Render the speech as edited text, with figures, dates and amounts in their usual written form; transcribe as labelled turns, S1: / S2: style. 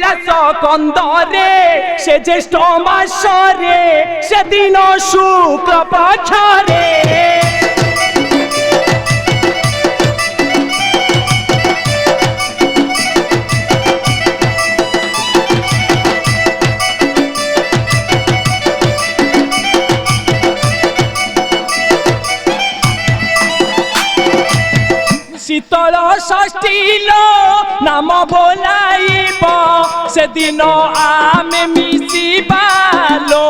S1: কৈলাস কন্দরে সে জ্যেষ্ঠ মাসরে সেদিন শুক্ল পক্ষরে শীতল ষষ্ঠীল নাম ভোলাইব সেদিন আমি মিশিবালো